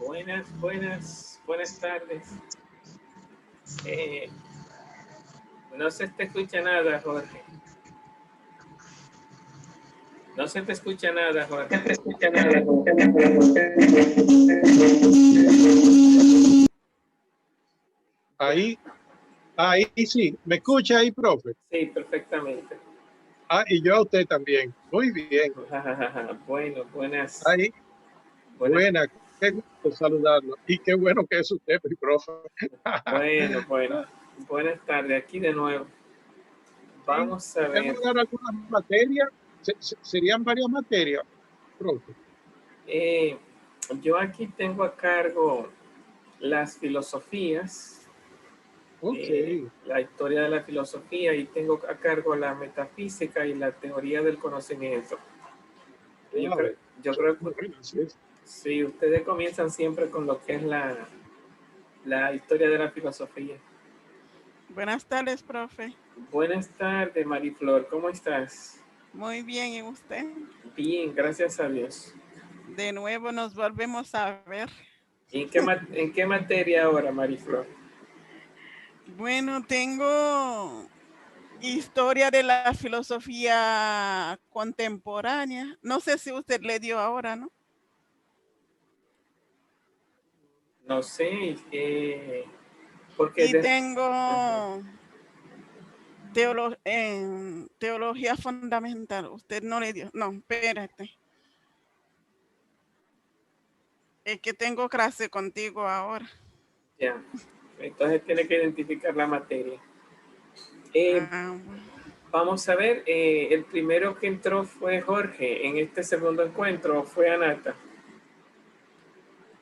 Buenas tardes. Eh, no se te escucha nada, Jorge. No se te escucha nada, Jorge. Ya. Ahí sí, ¿me escucha ahí, profe? Sí, perfectamente. Y yo a usted también. Muy bien. Bueno, buenas. Ahí, Buenas. buena, qué gusto saludarlo. Y qué bueno que es usted, mi profe. Bueno. Buenas tardes. Aquí de nuevo. Sí, Vamos a ¿me va ver. a dar algunas materias? Serían varias materias, profe. Eh, yo aquí tengo a cargo las filosofías, Ok, la historia de la filosofía, y tengo a cargo la metafísica y la teoría del conocimiento. Yo wow. creo, yo Son creo que buenas, ¿sí? sí, ustedes comienzan siempre con lo que es la historia de la filosofía. Buenas tardes, profe. Buenas tardes, Mariflor, ¿cómo estás? Muy bien, ¿y usted? Bien, gracias a Dios. De nuevo nos volvemos a ver. ¿En qué materia ahora, Mariflor? Bueno, tengo historia de la filosofía contemporánea. No sé si usted le dio ahora, ¿no? No sé, porque Y de... Ajá. tengo teología fundamental. Usted no le dio. No, espérate. Es que tengo clase contigo ahora. Ya, entonces tiene que identificar la materia. Eh, Bueno. Vamos a ver, el primero que entró fue Jorge en este segundo encuentro, fue Anata.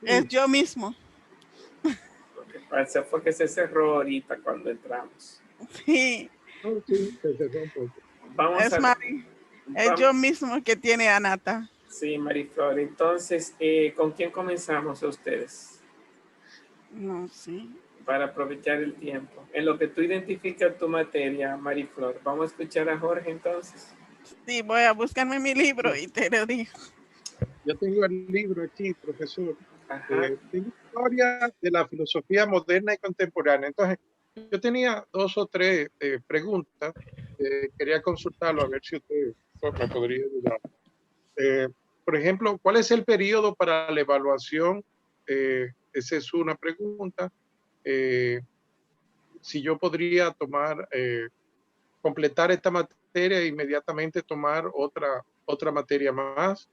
Es Sí, yo mismo. Lo que pasa fue que se cerró ahorita cuando entramos. Sí, no, sí, se cerró un poco. Vamos es a ver. Mari. Es Vamos, yo mismo que tiene a Nata. sí, Mariflor. Entonces, ¿con quién comenzamos a ustedes? No, sí. Para aprovechar el tiempo. En lo que tú identificas tu materia, Mariflor. Vamos a escuchar a Jorge entonces. Sí, voy a buscarme mi libro Sí, y te lo digo. yo tengo el libro aquí, profesor. Ajá. Tengo historia de la filosofía moderna y contemporánea. Entonces, yo tenía dos o tres preguntas. Quería consultarlo a ver si usted me podría ayudar. Eh, por ejemplo, ¿cuál es el periodo para la evaluación? Esa es una pregunta. Eh, si yo podría completar esta materia e inmediatamente tomar otra materia más.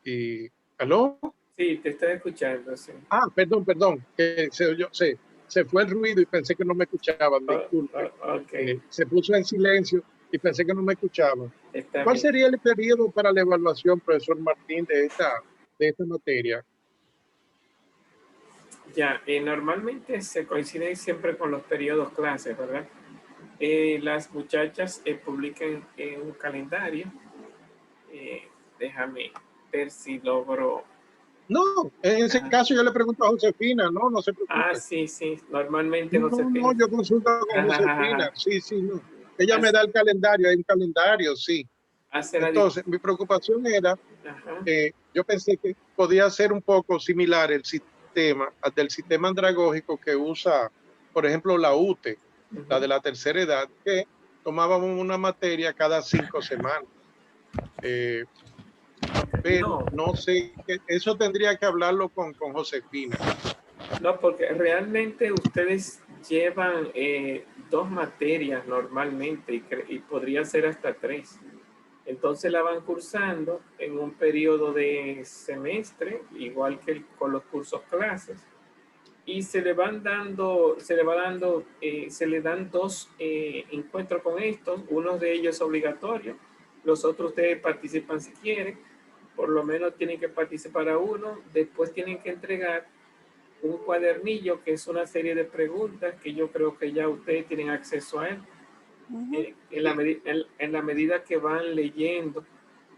Y, ¿aló? Sí, te estoy escuchando, sí. Perdón, que se fue el ruido y pensé que no me escuchaban, disculpe. Ok, Se puso en silencio y pensé que no me escuchaban. está ¿Cuál bien. sería el periodo para la evaluación, profesor Martín, de esta materia? Ya, normalmente se coincide siempre con los periodos clases, ¿verdad? Las muchachas publican un calendario. Eh, Déjame ver si logro. No, en ese Ah, caso yo le pregunto a Josefina, no se preocupe. sí, sí, normalmente No, Josefina. yo consulto con Josefina, sí, sí, no. Ella me Hace da el calendario, hay un calendario, sí. hace la. Entonces, mi preocupación era, Ajá. yo pensé que podía ser un poco similar el sistema al del sistema andragógico que usa, por ejemplo, la UTE, la Ujú. de la tercera edad, que tomábamos una materia cada 5 semanas. Eh, Ok. pero No, no sé, eso tendría que hablarlo con Josefina. no, porque realmente ustedes llevan dos materias normalmente y podría ser hasta tres. Entonces la van cursando en un periodo de semestre, igual que con los cursos clases, y se le dan dos encuentros con estos, uno de ellos es obligatorio, los otros ustedes participan si quieren, por lo menos tienen que participar a uno, después tienen que entregar un cuadernillo que es una serie de preguntas que yo creo que ya ustedes tienen acceso a él. Ujú. En la medida que van leyendo,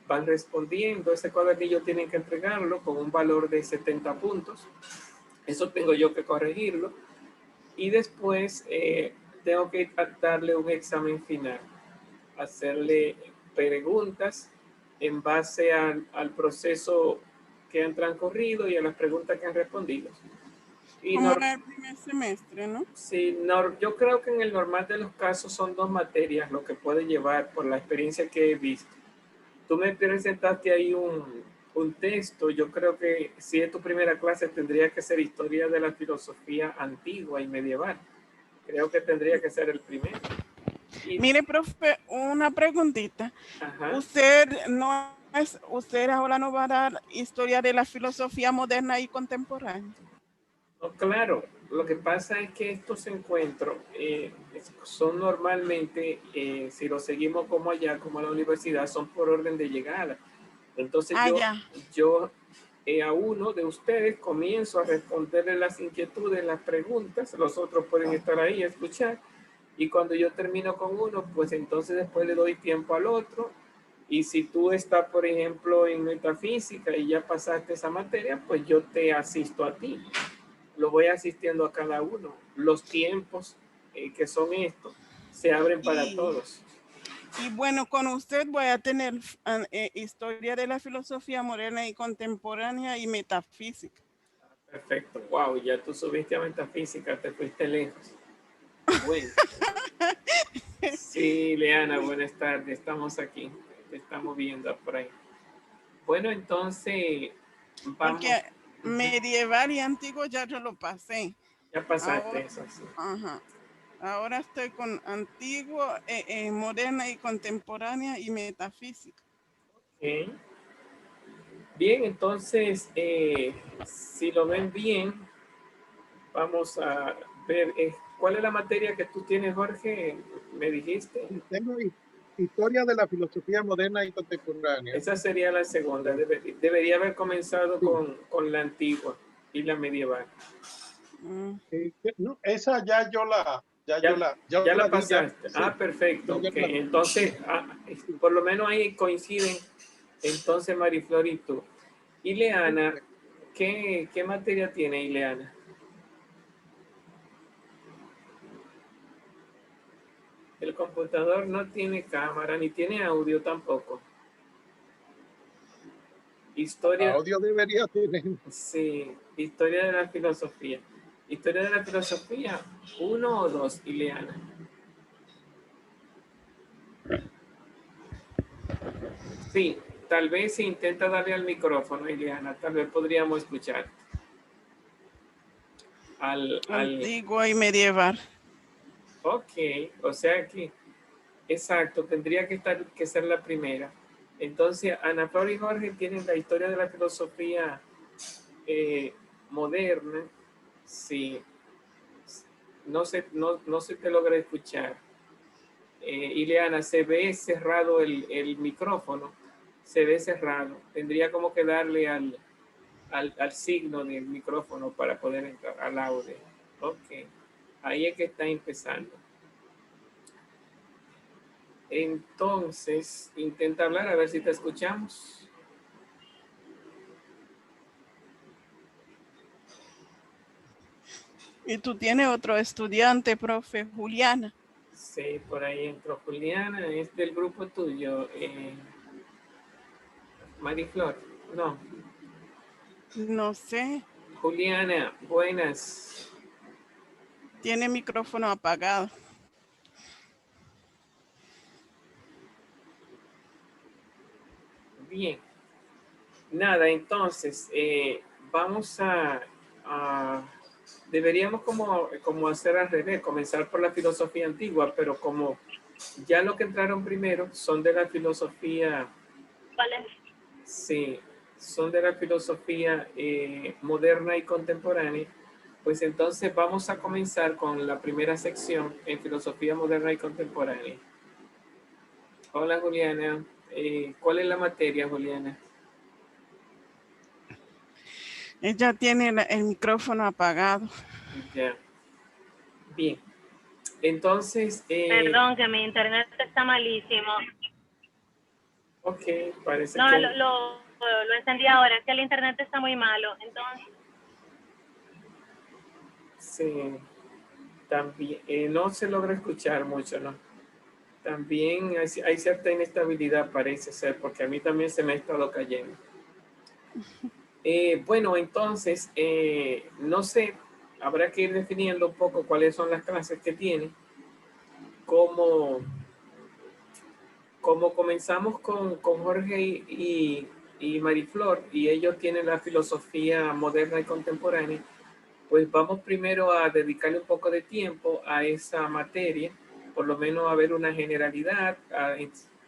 van respondiendo, ese cuadernillo tienen que entregarlo con un valor de 70 puntos. Eso tengo yo que corregirlo. Y después tengo que darle un examen final, hacerle preguntas en base al proceso que han transcurrido y a las preguntas que han respondido. Y como en el primer semestre, ¿no? sí, yo creo que en el normal de los casos son 2 materias lo que puede llevar por la experiencia que he visto. Tú me presentaste ahí un texto, yo creo que si es tu primera clase tendría que ser historia de la filosofía antigua y medieval. Creo que tendría que ser el primero. Mire, profe, una preguntita. Ajá. Usted ahora no va a dar historia de la filosofía moderna y contemporánea. No, claro, lo que pasa es que estos encuentros son normalmente, si lo seguimos como allá, como a la universidad, son por orden de llegada. Entonces yo a uno de ustedes comienzo a responderle las inquietudes, las preguntas, los otros pueden estar ahí a escuchar, y cuando yo termino con uno, pues entonces después le doy tiempo al otro, y si tú estás, por ejemplo, en metafísica y ya pasaste esa materia, pues yo te asisto a ti. Lo voy asistiendo a cada uno. Los tiempos que son estos se abren para todos. Y bueno, con usted voy a tener historia de la filosofía moderna y contemporánea y metafísica. Perfecto. Wow, ya tú subiste a metafísica, te fuiste lejos. Bueno. Sí, Leana, buenas tardes. Estamos aquí. Te estamos viendo por ahí. Bueno, entonces vamos. Porque medieval y antiguo ya yo lo pasé. Ya pasaste ahora, eso, sí. Ajá. Ahora estoy con antiguo, moderna y contemporánea y metafísica. Okay. Bien, entonces, si lo ven bien, vamos a ver cuál es la materia que tú tienes, Jorge, me dijiste. Tengo historia de la filosofía moderna y contemporánea. Esa sería la segunda. Debería haber comenzado con la antigua y la medieval. No, esa ya yo la... Ya la pasaste. Sí. Perfecto. Okay. Entonces, por lo menos ahí coinciden entonces Mariflor y tú. Ileana, ¿qué materia tiene Ileana? El computador no tiene cámara, ni tiene audio tampoco. Historia. Audio debería tener. Sí, historia de la filosofía. Historia de la filosofía, 1 o 2, Ileana. Sí, tal vez si intenta darle al micrófono, Ileana, tal vez podríamos escuchar. Antiguo y medieval. Ok, o sea que, exacto, tendría que ser la primera. Entonces, Ana Flor y Jorge tienen la historia de la filosofía moderna. Sí, no se te logra escuchar. Ileana, se ve cerrado el micrófono, se ve cerrado. Tendría como que darle al signo del micrófono para poder entrar al audio. Ok, ahí es que está empezando. Entonces, intenta hablar a ver si te escuchamos. Y tú tienes otro estudiante, profe, Juliana. Sí, por ahí entró Juliana, es del grupo tuyo. Mariflor, no. No sé. Juliana, buenas. Tiene micrófono apagado. Bien. Nada, entonces, vamos deberíamos como hacer al revés, comenzar por la filosofía antigua, pero como ya lo que entraron primero son de la filosofía, ¿Vale? Sí, son de la filosofía moderna y contemporánea, pues entonces vamos a comenzar con la primera sección en filosofía moderna y contemporánea. Hola Juliana, ¿cuál es la materia, Juliana? Ella tiene el micrófono apagado. Ya. Bien. Entonces... Perdón, que mi internet está malísimo. Ok, parece no, que... lo encendí ahora, es que el internet está muy malo, entonces... Sí, también no se logra escuchar mucho, ¿no? También hay cierta inestabilidad, parece ser, porque a mí también se me ha estado cayendo. Bueno, entonces, no sé, habrá que ir definiendo un poco cuáles son las clases que tiene. Como comenzamos con Jorge y Mariflor, y ellos tienen la filosofía moderna y contemporánea, pues vamos primero a dedicarle un poco de tiempo a esa materia, por lo menos a ver una generalidad, a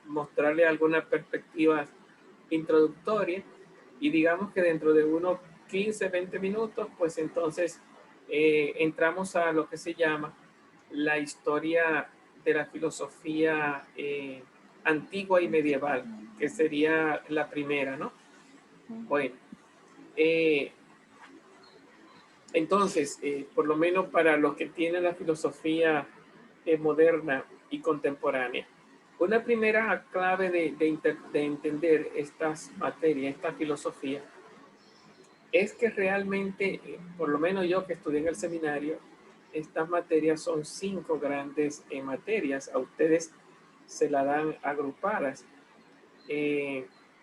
mostrarle algunas perspectivas introductorias, y digamos que dentro de unos 15, 20 minutos, pues entonces entramos a lo que se llama la historia de la filosofía antigua y medieval, que sería la primera, ¿no? Bueno, entonces, por lo menos para los que tienen la filosofía moderna y contemporánea, una primera clave de entender estas materias, esta filosofía, es que realmente, por lo menos yo que estudié en el seminario, estas materias son 5 grandes materias. A ustedes se la dan agrupadas.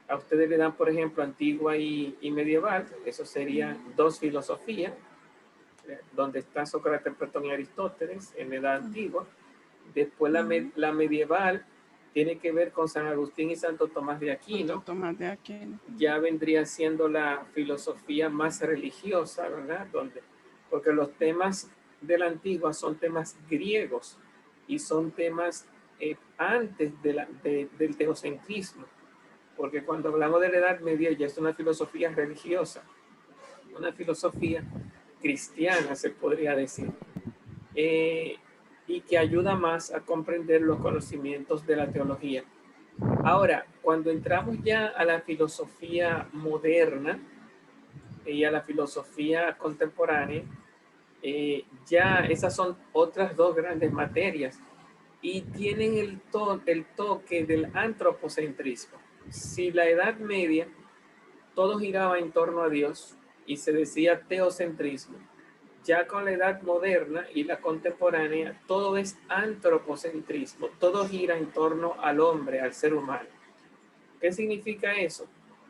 A ustedes le dan, por ejemplo, antigua y medieval. Eso serían 2 filosofías, donde está Sócrates, Platón y Aristóteles en la edad antigua. Después la medieval tiene que ver con San Agustín y Santo Tomás de Aquino. Ya vendría siendo la filosofía más religiosa, ¿verdad? Porque los temas de la antigua son temas griegos y son temas antes del teocentrismo. Porque cuando hablamos de la Edad Media ya es una filosofía religiosa, una filosofía cristiana, se podría decir, y que ayuda más a comprender los conocimientos de la teología. Ahora, cuando entramos ya a la filosofía moderna y a la filosofía contemporánea, ya esas son otras 2 grandes materias y tienen el toque del antropocentrismo. Si la Edad Media todo giraba en torno a Dios y se decía teocentrismo, ya con la edad moderna y la contemporánea, todo es antropocentrismo, todo gira en torno al hombre, al ser humano. ¿Qué significa eso?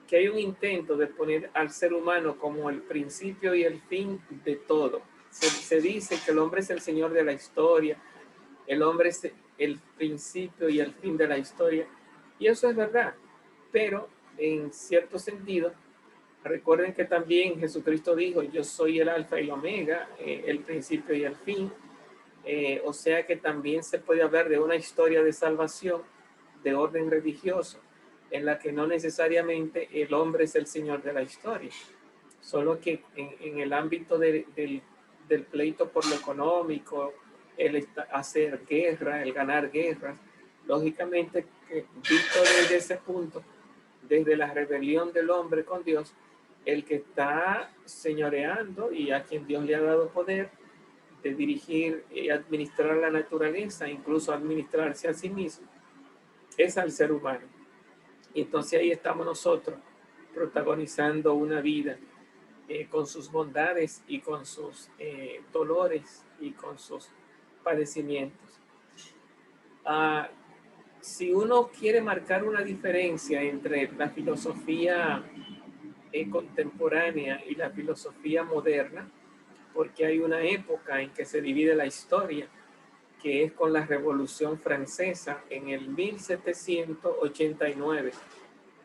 Que hay un intento de poner al ser humano como el principio y el fin de todo. Se dice que el hombre es el señor de la historia, el hombre es el principio y el fin de la historia, y eso es verdad, pero en cierto sentido, recuerden que también Jesucristo dijo, yo soy el alfa y el omega, el principio y el fin. O sea que también se puede hablar de una historia de salvación de orden religioso, en la que no necesariamente el hombre es el señor de la historia, solo que en el ámbito del pleito por lo económico, el hacer guerra, el ganar guerras, lógicamente, visto desde ese punto, desde la rebelión del hombre con Dios, el que está señoreando y a quien Dios le ha dado poder de dirigir y administrar la naturaleza, incluso administrarse a sí mismo, es al ser humano. Y entonces ahí estamos nosotros protagonizando una vida con sus bondades y con sus dolores y con sus padecimientos. Si uno quiere marcar una diferencia entre la filosofía contemporánea y la filosofía moderna, porque hay una época en que se divide la historia, que es con la Revolución Francesa en el 1789.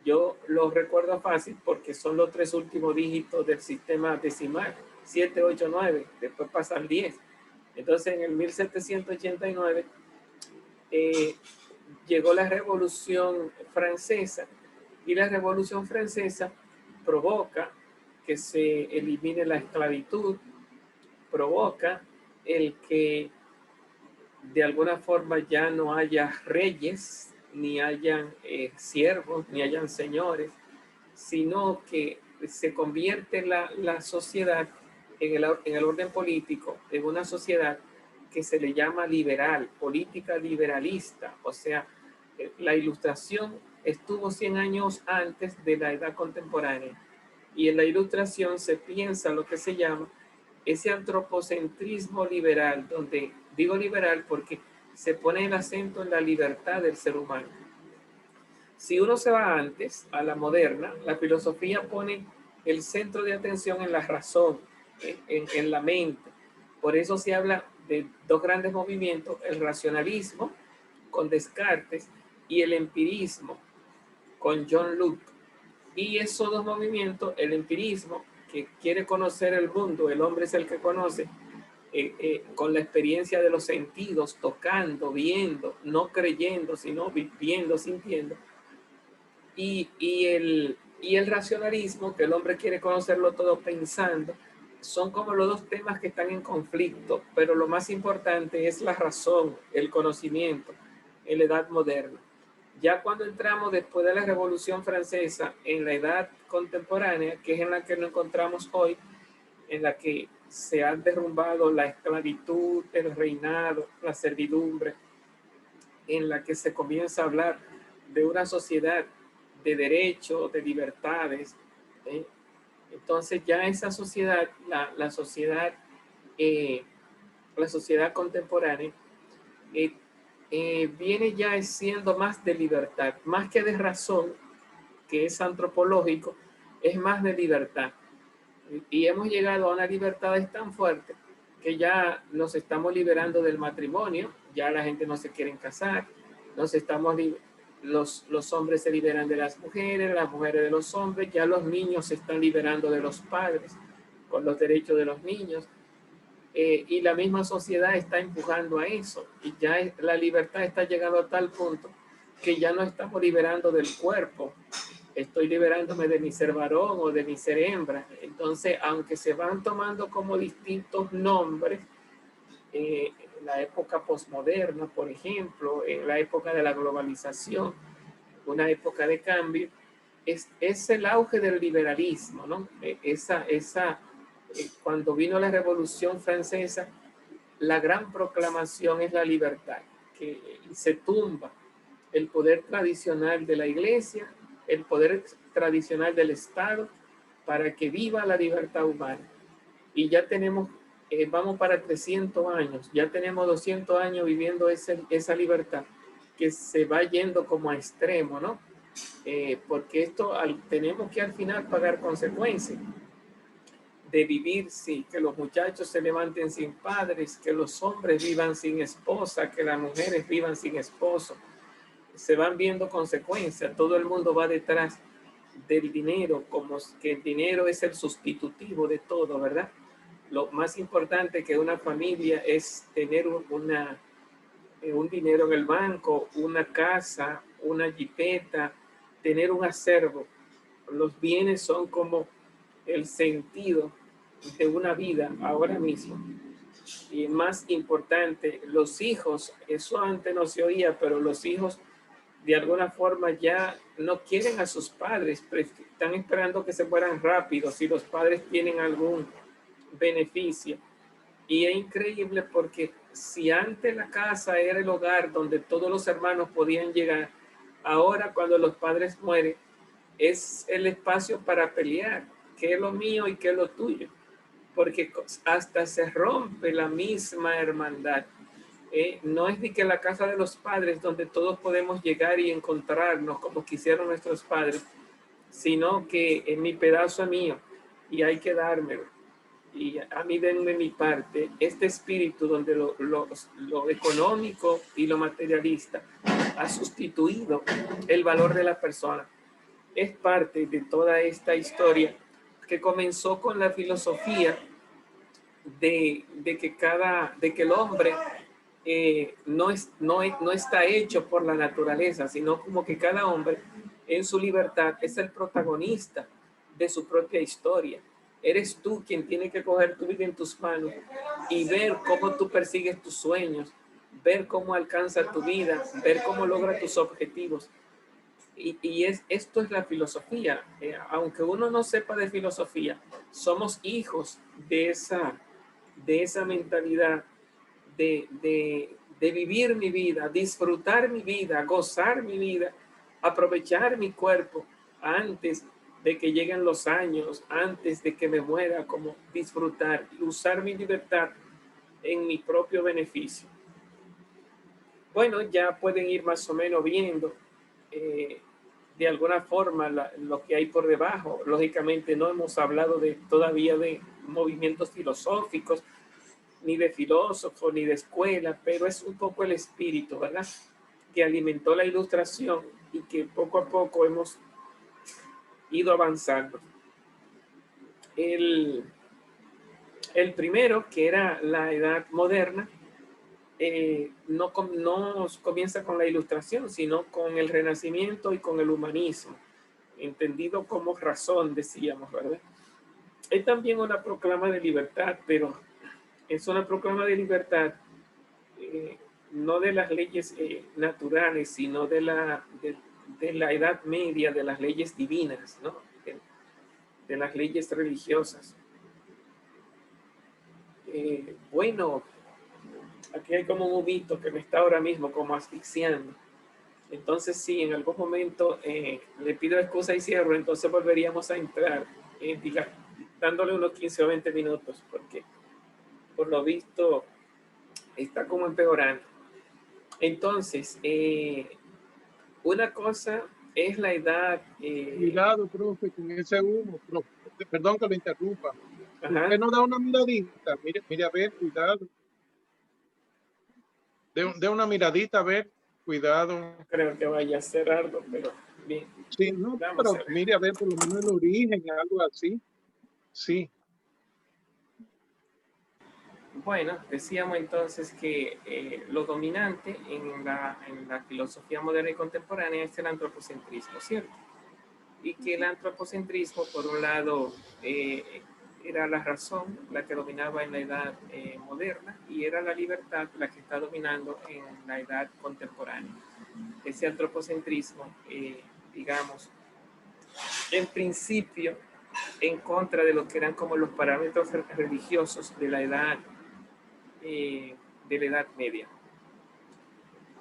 Yo lo recuerdo fácil porque son los 3 últimos dígitos del sistema decimal, 7, 8, 9, después pasan 10. Entonces en el 1789 llegó la Revolución Francesa, y la Revolución Francesa provoca que se elimine la esclavitud, provoca el que de alguna forma ya no haya reyes, ni hayan siervos, ni hayan señores, sino que se convierte la sociedad en el orden político, en una sociedad que se le llama liberal, política liberalista. O sea, la Ilustración estuvo 100 años antes de la edad contemporánea, y en la Ilustración se piensa lo que se llama ese antropocentrismo liberal, donde digo liberal porque se pone el acento en la libertad del ser humano. Si uno se va antes, a la moderna, la filosofía pone el centro de atención en la razón, en la mente. Por eso se habla de dos grandes movimientos, el racionalismo con Descartes y el empirismo con John Locke. Y esos dos movimientos, el empirismo, que quiere conocer el mundo, el hombre es el que conoce, con la experiencia de los sentidos, tocando, viendo, no creyendo, sino viviendo, sintiendo. Y el racionalismo, que el hombre quiere conocerlo todo pensando, son como los dos temas que están en conflicto, pero lo más importante es la razón, el conocimiento en la edad moderna. Ya cuando entramos después de la Revolución Francesa en la edad contemporánea, que es en la que nos encontramos hoy, en la que se han derrumbado la esclavitud, el reinado, la servidumbre, en la que se comienza a hablar de una sociedad de derechos, de libertades. ¿eh? Entonces ya esa sociedad, la sociedad contemporánea, viene ya siendo más de libertad, más que de razón, que es antropológico, es más de libertad. Y hemos llegado a una libertad tan fuerte que ya nos estamos liberando del matrimonio, ya la gente no se quiere casar, los hombres se liberan de las mujeres de los hombres, ya los niños se están liberando de los padres con los derechos de los niños. Y la misma sociedad está empujando a eso, y ya la libertad está llegando a tal punto que ya no estamos liberando del cuerpo, estoy liberándome de mi ser varón o de mi ser hembra. Entonces, aunque se van tomando como distintos nombres, en la época posmoderna, por ejemplo, en la época de la globalización, una época de cambio, es el auge del liberalismo, ¿no? Cuando vino la Revolución Francesa, la gran proclamación es la libertad, que se tumba el poder tradicional de la Iglesia, el poder tradicional del Estado, para que viva la libertad humana. Y ya tenemos, vamos para 300 años, ya tenemos 200 años viviendo esa libertad, que se va yendo como a extremo, ¿no? Porque esto tenemos que al final pagar consecuencias de vivir, sí, que los muchachos se levanten sin padres, que los hombres vivan sin esposa, que las mujeres vivan sin esposo. Se van viendo consecuencias, todo el mundo va detrás del dinero, como que el dinero es el sustitutivo de todo, ¿verdad? Lo más importante que una familia es tener un dinero en el banco, una casa, una jipeta, tener un acervo. Los bienes son como el sentido de una vida ahora mismo. Y más importante, los hijos, eso antes no se oía, pero los hijos de alguna forma ya no quieren a sus padres, están esperando que se mueran rápido si los padres tienen algún beneficio. Y es increíble porque si antes la casa era el hogar donde todos los hermanos podían llegar, ahora cuando los padres mueren es el espacio para pelear, qué es lo mío y qué es lo tuyo, porque hasta se rompe la misma hermandad. No es ni que la casa de los padres donde todos podemos llegar y encontrarnos como quisieron nuestros padres, sino que en mi pedazo es mío y hay que dármelo. Y a mí denme mi parte, este espíritu donde lo económico y lo materialista ha sustituido el valor de la persona. Es parte de toda esta historia que comenzó con la filosofía de que el hombre no está hecho por la naturaleza, sino como que cada hombre en su libertad es el protagonista de su propia historia. Eres tú quien tiene que coger tu vida en tus manos y ver cómo tú persigues tus sueños, ver cómo alcanza tu vida, ver cómo logra tus objetivos. Esto es la filosofía. Aunque uno no sepa de filosofía, somos hijos de esa mentalidad de vivir mi vida, disfrutar mi vida, gozar mi vida, aprovechar mi cuerpo antes de que lleguen los años, antes de que me muera, como disfrutar y usar mi libertad en mi propio beneficio. Bueno, ya pueden ir más o menos viendo de alguna forma lo que hay por debajo. Lógicamente no hemos hablado todavía de movimientos filosóficos, ni de filósofos, ni de escuela, pero es un poco el espíritu, ¿verdad?, que alimentó la Ilustración y que poco a poco hemos ido avanzando. El primero, que era la Edad Moderna, no comienza con la Ilustración, sino con el Renacimiento y con el humanismo, entendido como razón, decíamos, ¿verdad? Es también una proclama de libertad, pero es una proclama de libertad no de las leyes naturales, sino de la Edad Media, de las leyes divinas, ¿no? De las leyes religiosas. Bueno, aquí hay como un humito que me está ahora mismo como asfixiando. Entonces, sí, en algún momento le pido excusa y cierro, entonces volveríamos a entrar, dándole unos 15 o 20 minutos, porque por lo visto está como empeorando. Entonces, una cosa es la edad. Cuidado, profe, con ese humo, profe. Perdón que lo interrumpa. Ajá. Usted nos da una miradita. Mire, a ver, cuidado. De una miradita, a ver, cuidado. Creo que vaya a ser algo, pero bien. Sí, no, pero mire, a ver, por lo menos el origen, algo así. Sí. Bueno, decíamos entonces que lo dominante en la filosofía moderna y contemporánea es el antropocentrismo, ¿cierto? Y que el antropocentrismo, por un lado, era la razón la que dominaba en la edad moderna, y era la libertad la que está dominando en la edad contemporánea. Ese antropocentrismo, digamos, en principio, en contra de lo que eran como los parámetros religiosos de la edad media.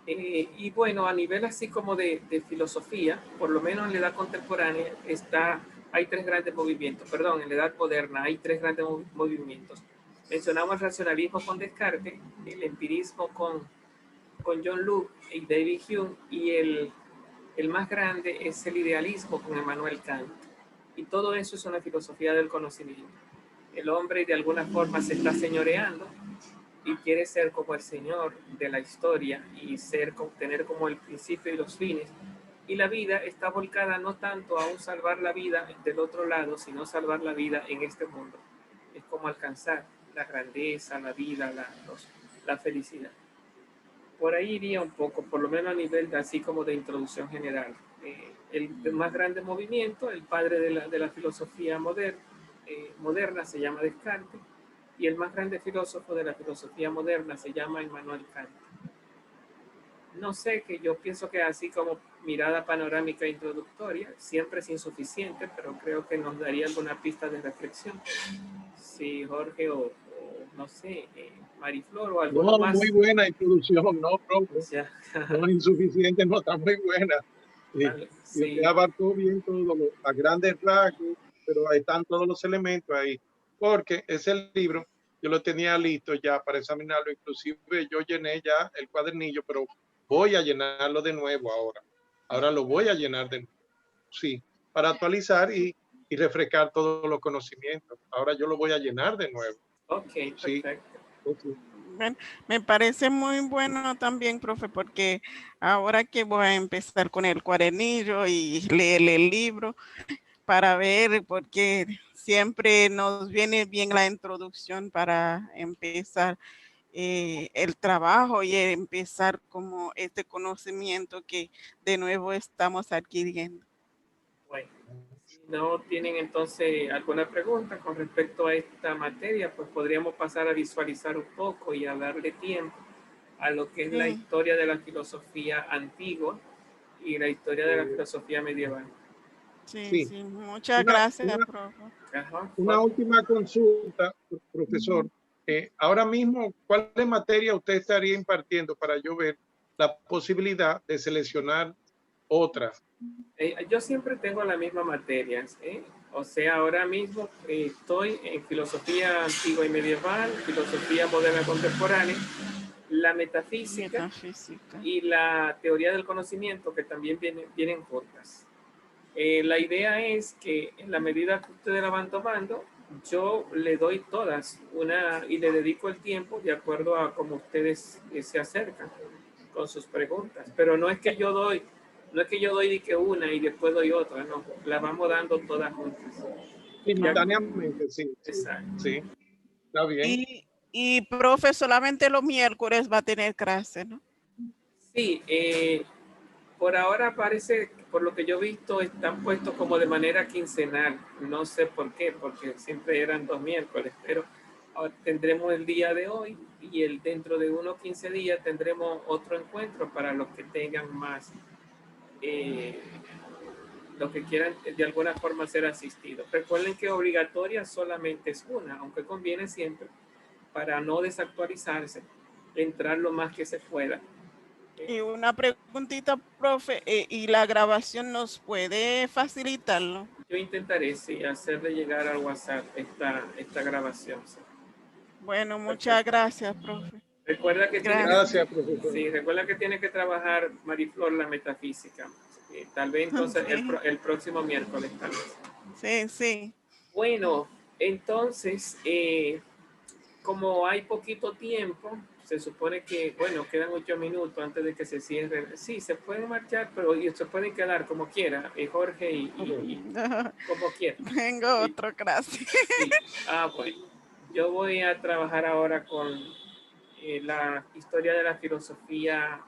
Y bueno, a nivel así como de filosofía, por lo menos en la edad contemporánea hay tres grandes movimientos, perdón, en la edad moderna hay tres grandes movimientos. Mencionamos el racionalismo con Descartes, el empirismo con John Locke y David Hume, y el más grande es el idealismo con Immanuel Kant. Y todo eso es una filosofía del conocimiento. El hombre de alguna forma se está señoreando y quiere ser como el señor de la historia y tener como el principio y los fines. Y la vida está volcada no tanto a salvar la vida del otro lado, sino salvar la vida en este mundo. Es como alcanzar la grandeza, la vida, la felicidad. Por ahí iría un poco, por lo menos a nivel así como de introducción general. El más grande movimiento, el padre de la filosofía moderna, se llama Descartes, y el más grande filósofo de la filosofía moderna se llama Immanuel Kant. No sé, que yo pienso que así como mirada panorámica introductoria, siempre es insuficiente, pero creo que nos daría alguna pista de reflexión. Si Jorge o no sé, Mariflor o algo más. Muy buena introducción, ¿no, profe? No es insuficiente, no, está muy buena. Sí. Usted abarcó bien todo, a grandes rasgos, pero ahí están todos los elementos ahí. Porque ese libro yo lo tenía listo ya para examinarlo, inclusive yo llené ya el cuadernillo, pero voy a llenarlo de nuevo ahora. Ahora lo voy a llenar de nuevo. Sí, para actualizar y refrescar todos los conocimientos. Ahora yo lo voy a llenar de nuevo. Ok, sí. Perfecto. Okay. Bueno, me parece muy bueno también, profe, porque ahora que voy a empezar con el cuadernillo y leer el libro para ver, porque siempre nos viene bien la introducción para empezar el trabajo y empezar como este conocimiento que de nuevo estamos adquiriendo. Bueno, si no tienen entonces alguna pregunta con respecto a esta materia, pues podríamos pasar a visualizar un poco y a darle tiempo a lo que es la historia de la filosofía antigua y la historia de la filosofía medieval. Sí. Muchas gracias, profe. Una última consulta, profesor. Ahora mismo, ¿cuál materia usted estaría impartiendo para yo ver la posibilidad de seleccionar otras? Yo siempre tengo la misma materia, o sea, ahora mismo estoy en filosofía antigua y medieval, filosofía moderna contemporánea, la metafísica y la teoría del conocimiento, que también vienen juntas. La idea es que en la medida que ustedes la van tomando, yo le doy todas una y le dedico el tiempo de acuerdo a cómo ustedes se acercan con sus preguntas. Pero no es que yo doy, no es que yo doy de que una y después doy otra, no, la vamos dando todas juntas. Simultáneamente, sí, sí, Exacto. sí, está bien. Y profe, solamente los miércoles va a tener clase, ¿no? Sí, por ahora parece, por lo que yo he visto, están puestos como de manera quincenal. No sé por qué, porque siempre eran 2 miércoles, pero ahora tendremos el día de hoy y dentro de unos 15 días tendremos otro encuentro para los que tengan más, eh, los que quieran de alguna forma ser asistidos. Recuerden que obligatoria solamente es una, aunque conviene siempre, para no desactualizarse, entrar lo más que se pueda. Y una preguntita, profe, ¿y la grabación nos puede facilitarlo? Yo intentaré, sí, hacerle llegar al WhatsApp esta grabación. Sí. Bueno, muchas Perfecto. gracias, profe. Recuerda que tiene Gracias. Gracias, profesor. sí, recuerda que tiene que trabajar Mariflor la metafísica. Tal vez entonces Sí, el próximo miércoles, tal vez. sí, sí. Bueno, entonces, como hay poquito tiempo, se supone que, bueno, quedan 8 minutos antes de que se cierre. Sí, se pueden marchar, pero se pueden quedar como quiera, Jorge y como quiera. Tengo Y, otro clase. sí, bueno. Yo voy a trabajar ahora con la historia de la filosofía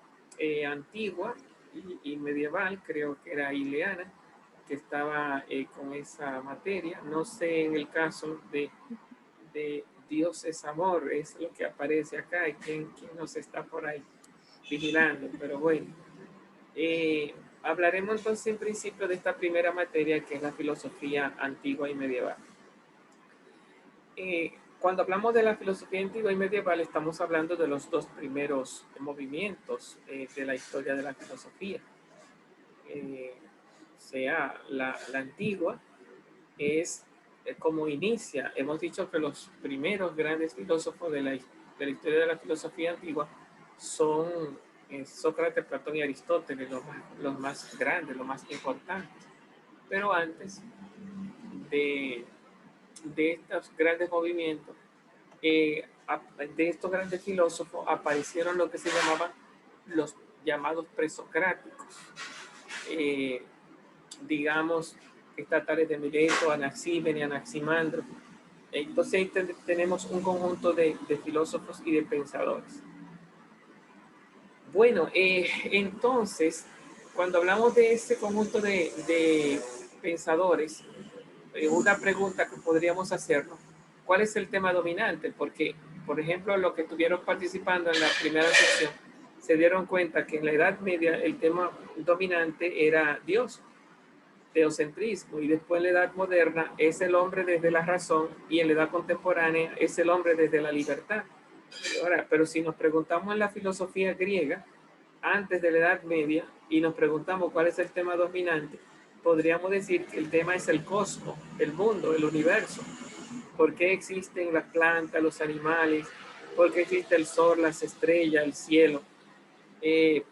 antigua y medieval, creo que era Ileana, que estaba con esa materia. No sé en el caso de Dios es amor, es lo que aparece acá y quién nos está por ahí vigilando, pero bueno. Hablaremos entonces en principio de esta primera materia que es la filosofía antigua y medieval. Cuando hablamos de la filosofía antigua y medieval, estamos hablando de los dos primeros movimientos de la historia de la filosofía. Sea la antigua, es como inicia. Hemos dicho que los primeros grandes filósofos de la historia de la filosofía antigua son Sócrates, Platón y Aristóteles, los más grandes, los más importantes. Pero antes de, de estos grandes movimientos, de estos grandes filósofos aparecieron lo que se llamaban los llamados presocráticos. Eh, digamos, estatales de Mileto, Anaxímenes, Anaximandro. Entonces ahí tenemos un conjunto de filósofos y de pensadores. Bueno, entonces, cuando hablamos de ese conjunto de pensadores, una pregunta que podríamos hacernos, ¿cuál es el tema dominante? Porque, por ejemplo, los que estuvieron participando en la primera sección se dieron cuenta que en la Edad Media el tema dominante era Dios, teocentrismo, y después en la Edad Moderna es el hombre desde la razón y en la Edad Contemporánea es el hombre desde la libertad. Ahora, pero si nos preguntamos en la filosofía griega, antes de la Edad Media, y nos preguntamos cuál es el tema dominante, podríamos decir que el tema es el cosmos, el mundo, el universo. ¿Por qué existen las plantas, los animales? ¿Por qué existe el sol, las estrellas, el cielo?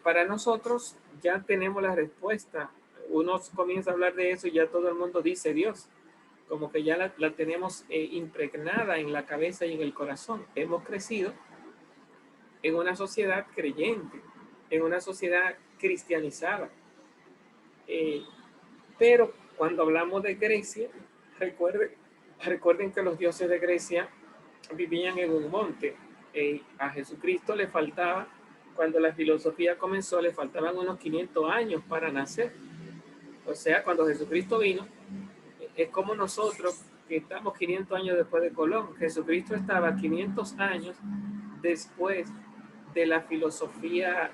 Para nosotros ya tenemos la respuesta. Uno comienza a hablar de eso y ya todo el mundo dice Dios. Como que ya la tenemos impregnada en la cabeza y en el corazón. Hemos crecido en una sociedad creyente, en una sociedad cristianizada. Eh, pero cuando hablamos de Grecia, recuerden que los dioses de Grecia vivían en un monte. A Jesucristo le faltaba, cuando la filosofía comenzó, le faltaban unos 500 años para nacer. O sea, cuando Jesucristo vino, es como nosotros que estamos 500 años después de Colón. Jesucristo estaba 500 años después de la filosofía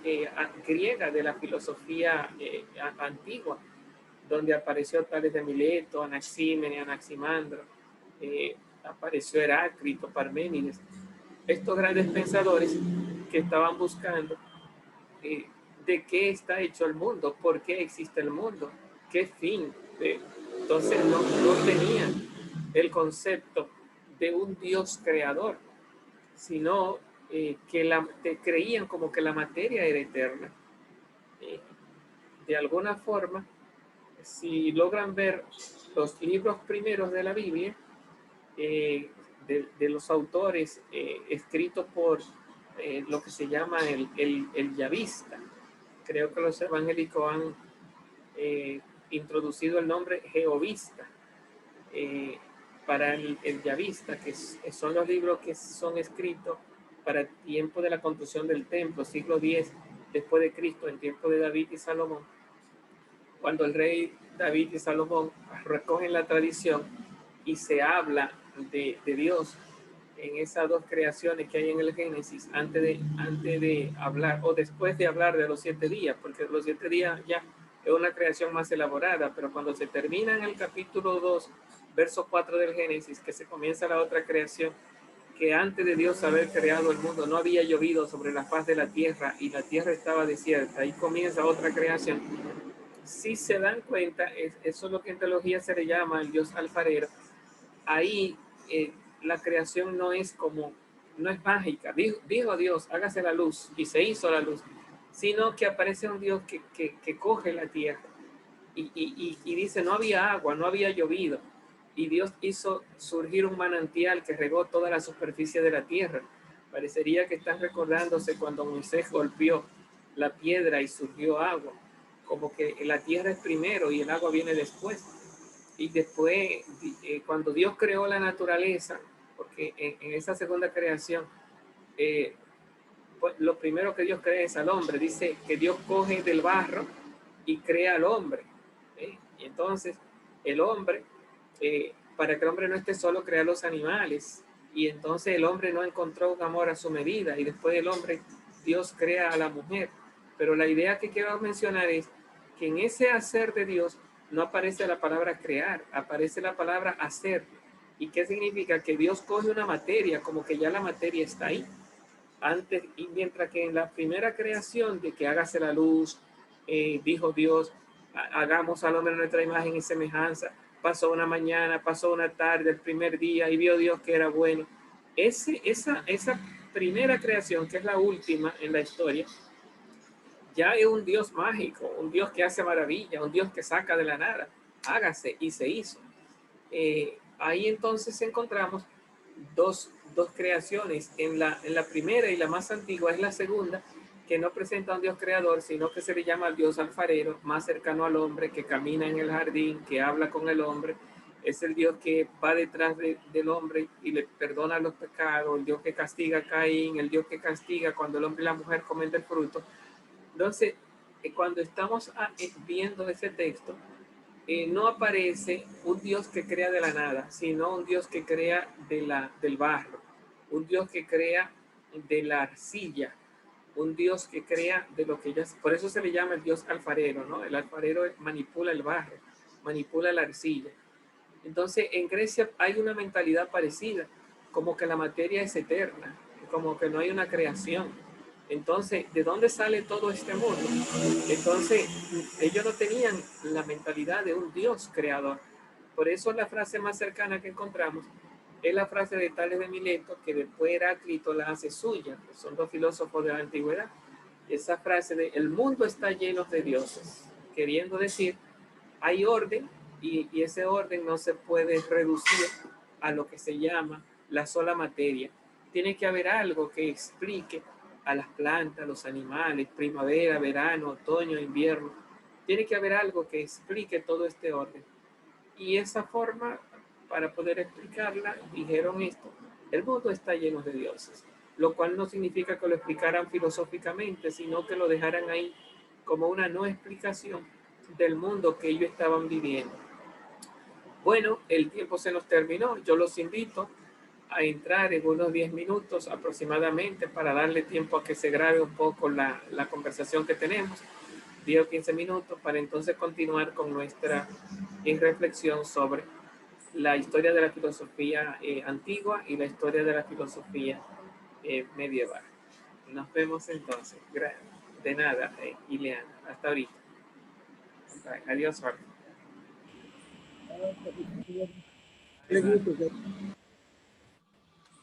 griega, de la filosofía antigua, donde apareció Tales de Mileto, Anaxímenes, Anaximandro, apareció Heráclito, Parménides, estos grandes pensadores que estaban buscando de qué está hecho el mundo, por qué existe el mundo, qué fin. Entonces no tenían el concepto de un Dios creador, sino que creían como que la materia era eterna. De alguna forma, Si logran ver los libros primeros de la Biblia, de los autores escritos por lo que se llama el yavista. Creo que los evangélicos han introducido el nombre jehovista para el yavista, que son los libros que son escritos para el tiempo de la construcción del templo, siglo X después de Cristo, en tiempo de David y Salomón, cuando el rey David y Salomón recogen la tradición y se habla de Dios en esas dos creaciones que hay en el Génesis, antes de hablar o después de hablar de los 7 días, porque los 7 días ya es una creación más elaborada, pero cuando se termina en el capítulo 2, verso 4 del Génesis, que se comienza la otra creación, que antes de Dios haber creado el mundo no había llovido sobre la faz de la tierra y la tierra estaba desierta, ahí comienza otra creación. Si se dan cuenta, eso es lo que en teología se le llama el Dios alfarero. Ahí la creación no es mágica. Dijo Dios, hágase la luz, y se hizo la luz, sino que aparece un Dios que coge la tierra y dice, no había agua, no había llovido, y Dios hizo surgir un manantial que regó toda la superficie de la tierra. Parecería que están recordándose cuando Moisés golpeó la piedra y surgió agua, como que la tierra es primero y el agua viene después. Y después, cuando Dios creó la naturaleza, porque en esa segunda creación, pues lo primero que Dios crea es al hombre. Dice que Dios coge del barro y crea al hombre. Y entonces el hombre, para que el hombre no esté solo, crea los animales. Y entonces el hombre no encontró un amor a su medida. Y después del hombre, Dios crea a la mujer. Pero la idea que quiero mencionar es que en ese hacer de Dios no aparece la palabra crear, aparece la palabra hacer. ¿Y qué significa? Que Dios coge una materia, como que ya la materia está ahí. Antes, y mientras que en la primera creación de que hágase la luz, dijo Dios, hagamos al hombre nuestra imagen y semejanza, pasó una mañana, pasó una tarde, el primer día, y vio Dios que era bueno. Esa primera creación, que es la última en la historia, ya es un Dios mágico, un Dios que hace maravilla, un Dios que saca de la nada, hágase, y se hizo. Ahí entonces encontramos dos creaciones. En la primera y la más antigua es la segunda, que no presenta a un Dios creador, sino que se le llama al Dios alfarero, más cercano al hombre, que camina en el jardín, que habla con el hombre. Es el Dios que va detrás del hombre y le perdona los pecados, el Dios que castiga a Caín, el Dios que castiga cuando el hombre y la mujer comen del fruto. Entonces, cuando estamos viendo ese texto, no aparece un Dios que crea de la nada, sino un Dios que crea del barro, un Dios que crea de la arcilla, un Dios que crea de lo que ya... Por eso se le llama el Dios alfarero, ¿no? El alfarero manipula el barro, manipula la arcilla. Entonces, en Grecia hay una mentalidad parecida, como que la materia es eterna, como que no hay una creación. Entonces, ¿de dónde sale todo este mundo? Entonces, ellos no tenían la mentalidad de un Dios creador. Por eso la frase más cercana que encontramos es la frase de Tales de Mileto, que después Heráclito la hace suya, que son dos filósofos de la antigüedad. Esa frase de el mundo está lleno de dioses, queriendo decir, hay orden y ese orden no se puede reducir a lo que se llama la sola materia. Tiene que haber algo que explique a las plantas, los animales, primavera, verano, otoño, invierno. Tiene que haber algo que explique todo este orden. Y esa forma, para poder explicarla, dijeron esto: el mundo está lleno de dioses, lo cual no significa que lo explicaran filosóficamente, sino que lo dejaran ahí como una no explicación del mundo que ellos estaban viviendo. Bueno, el tiempo se nos terminó. Yo los invito a entrar en unos 10 minutos aproximadamente para darle tiempo a que se grabe un poco la conversación que tenemos, 10 o 15 minutos, para entonces continuar con nuestra reflexión sobre la historia de la filosofía antigua y la historia de la filosofía medieval. Nos vemos entonces. De nada, Ileana. Hasta ahorita. Adiós, Jorge.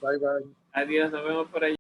Bye bye. Adiós, nos vemos por ahí.